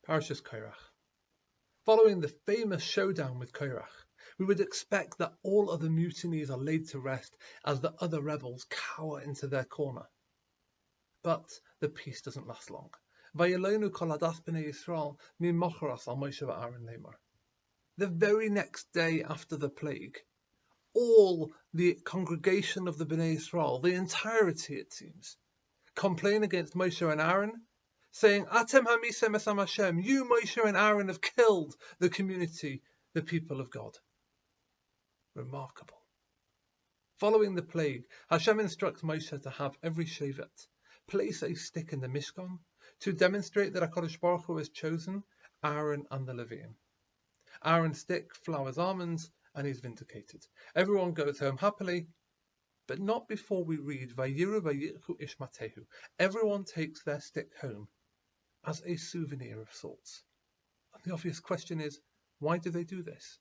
Parshas Korach. Following the famous showdown with Korach, we would expect that all other mutinies are laid to rest as the other rebels cower into their corner. But the peace doesn't last long. Vayelonu kol hadas b'nei Yisrael mimocharas al Moshe v'Aaron lemar. The very next day after the plague, all the congregation of the Bnei Yisrael, the entirety it seems, complain against Moshe and Aaron, saying, Atem hamisem esam Hashem, you Moshe and Aaron have killed the community, the people of God. Remarkable. Following the plague, Hashem instructs Moshe to have every Shevet place a stick in the Mishkan to demonstrate that HaKadosh Baruch Hu has chosen Aaron and the Leviim. Aaron's stick flowers almonds and he's vindicated. Everyone goes home happily, but not before we read Vayiru vayirchu ishmatehu. Everyone takes their stick home as a souvenir of sorts. And the obvious question is, why do they do this?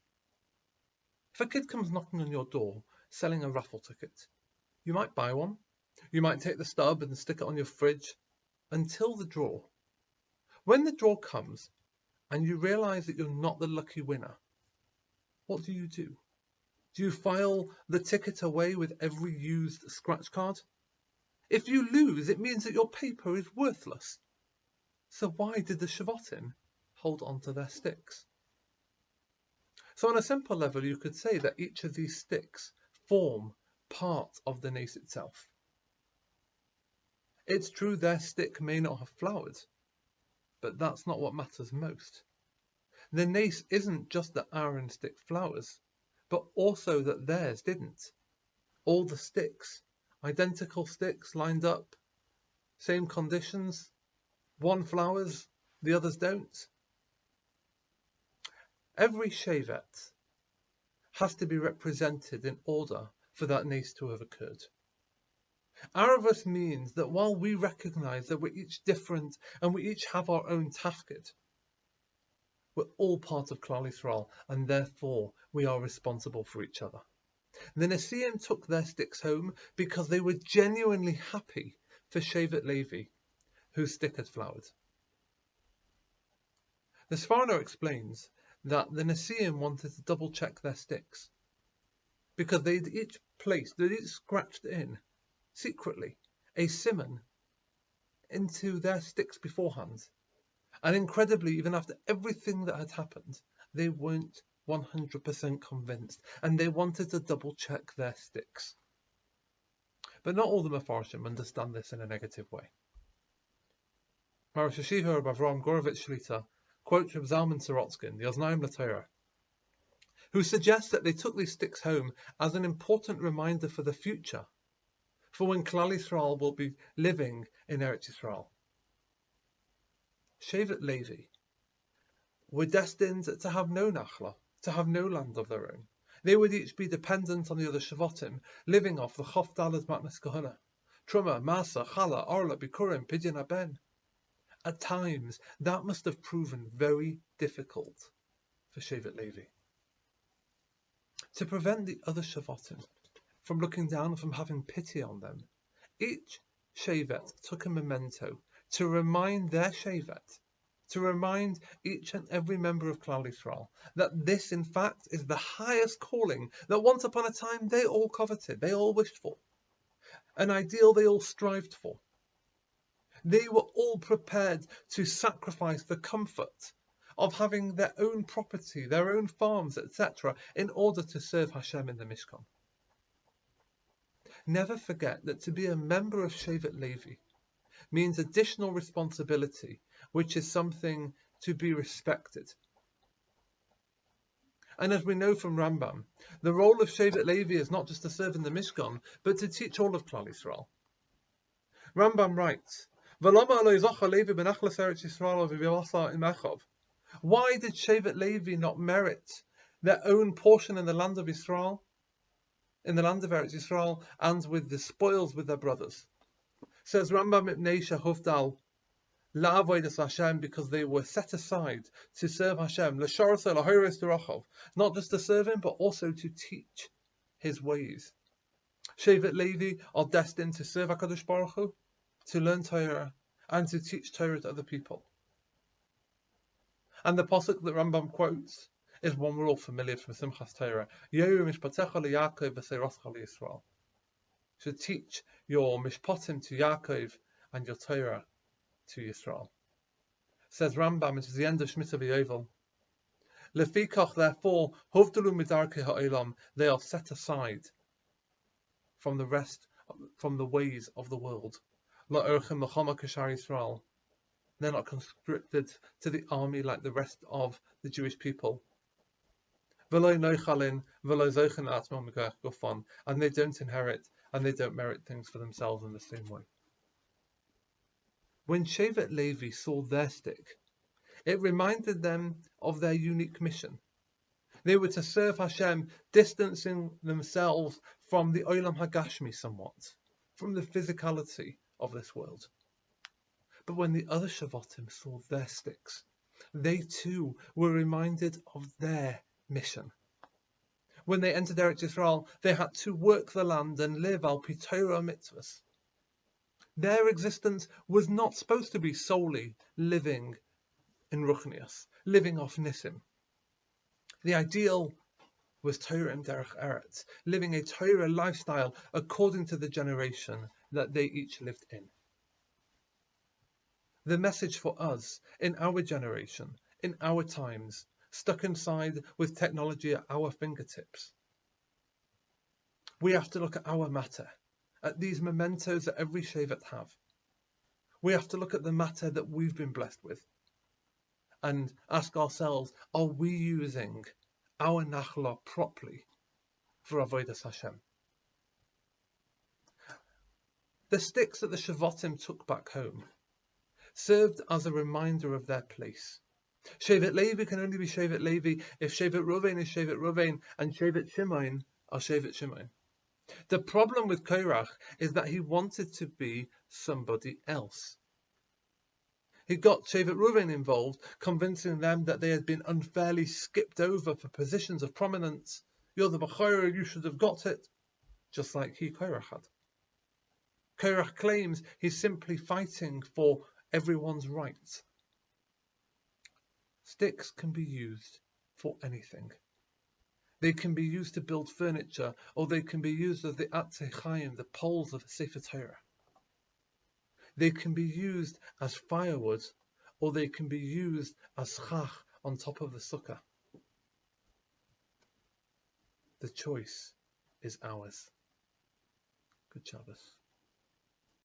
If a kid comes knocking on your door selling a raffle ticket, you might buy one. You might take the stub and stick it on your fridge until the draw. When the draw comes and you realise that you're not the lucky winner, what do? Do you file the ticket away with every used scratch card? If you lose, it means that your paper is worthless. So why did the Shevatim hold on to their sticks? So on a simple level, you could say that each of these sticks form part of the nace itself. It's true their stick may not have flowered, but that's not what matters most. The nace isn't just that Aaron's stick flowers, but also that theirs didn't. All the sticks, identical sticks lined up, same conditions, one flowers, the others don't. Every Shevet has to be represented in order for that nace to have occurred. Aravus means that while we recognise that we're each different and we each have our own tafkid, we're all part of Klal Yisrael and therefore we are responsible for each other. The Nesiim took their sticks home because they were genuinely happy for Shevet Levi, whose stick had flowered. The Sforno explains that the Nesiim wanted to double check their sticks because they'd each scratched in secretly a simon into their sticks beforehand. And incredibly, even after everything that had happened, they weren't 100% convinced and they wanted to double check their sticks. But not all the Mefarshim understand this in a negative way. Rosh Hashiva Rabbi Avraham Gorovitch Shlita quotes Reb Zalman Sorotzkin, the Oznaim LaTorah, who suggests that they took these sticks home as an important reminder for the future, for when Klal Yisrael will be living in Eretz Yisrael. Shevet Levi were destined to have no nachla, to have no land of their own. They would each be dependent on the other Shevatim, living off the Chof Daled Matnas Kahuna, Truma, Masa, Chala, Orla, Bikurim, Pidyon Aben. At times, that must have proven very difficult for Shevet Levi. To prevent the other Shevatim from looking down and from having pity on them, each Shevet took a memento to remind their Shevet, to remind each and every member of Klal Yisrael that this, in fact, is the highest calling that once upon a time they all coveted, they all wished for, an ideal they all strived for. They were all prepared to sacrifice the comfort of having their own property, their own farms, etc., in order to serve Hashem in the Mishkan. Never forget that to be a member of Shevet Levi means additional responsibility, which is something to be respected. And as we know from Rambam, the role of Shevet Levi is not just to serve in the Mishkan, but to teach all of Klal Yisrael. Rambam writes, why did Shevet Levi not merit their own portion in the land of Israel, in the land of Eretz Yisrael, and with the spoils with their brothers? Says Rambam Ibn Hufdal, La'avodas Hashem, because they were set aside to serve Hashem, not just to serve Him, but also to teach His ways. Shevet Levi are destined to serve HaKadosh Baruch Hu, to learn Torah, and to teach Torah to other people. And the pasuk that Rambam quotes is one we're all familiar from Simchas Torah. Yoru mishpatecha liYaakov v'seiroscha liYisrael. Should teach your mishpatim to Yaakov and your Torah to Yisrael. Says Rambam, it is the end of Shemitah v'Yovel. Lefikach, therefore, hovdalu midarkei ha'olam, they are set aside from the rest, from the ways of the world. La'orchem l'chama k'shar Yisrael. They're not conscripted to the army like the rest of the Jewish people. V'lo noichalin, v'lo zochen atzmam megach gufan, and they don't inherit and they don't merit things for themselves in the same way. When Shevet Levi saw their stick, it reminded them of their unique mission. They were to serve Hashem, distancing themselves from the Olam Hagashmi somewhat, from the physicality of this world. But when the other Shavatim saw their sticks, they too were reminded of their mission. When they entered Eretz Yisrael, they had to work the land and live al pi Torah mitzvahs. Their existence was not supposed to be solely living in Ruchnius, living off Nissim. The ideal was Torah and Derech Eretz, living a Torah lifestyle according to the generation that they each lived in. The message for us, in our generation, in our times, stuck inside with technology at our fingertips. We have to look at our matter, at these mementos that every Shevet have. We have to look at the matter that we've been blessed with and ask ourselves, are we using our nachla properly for Avodas Hashem? The sticks that the Shavatim took back home served as a reminder of their place. Shevet Levi can only be Shevet Levi if Shevet Ruvain is Shevet Ruvain and Shevet Shimon are Shevet Shimon. The problem with Korach is that he wanted to be somebody else. He got Shevet Ruvain involved, convincing them that they had been unfairly skipped over for positions of prominence. You're the Bechorah, you should have got it, just like Korach had. Korach claims he's simply fighting for everyone's rights. Sticks can be used for anything. They can be used to build furniture, or they can be used as the Chaim, the poles of a Sefer Torah. They can be used as firewood, or they can be used as chach on top of the sukkah. The choice is ours. Good Shabbos.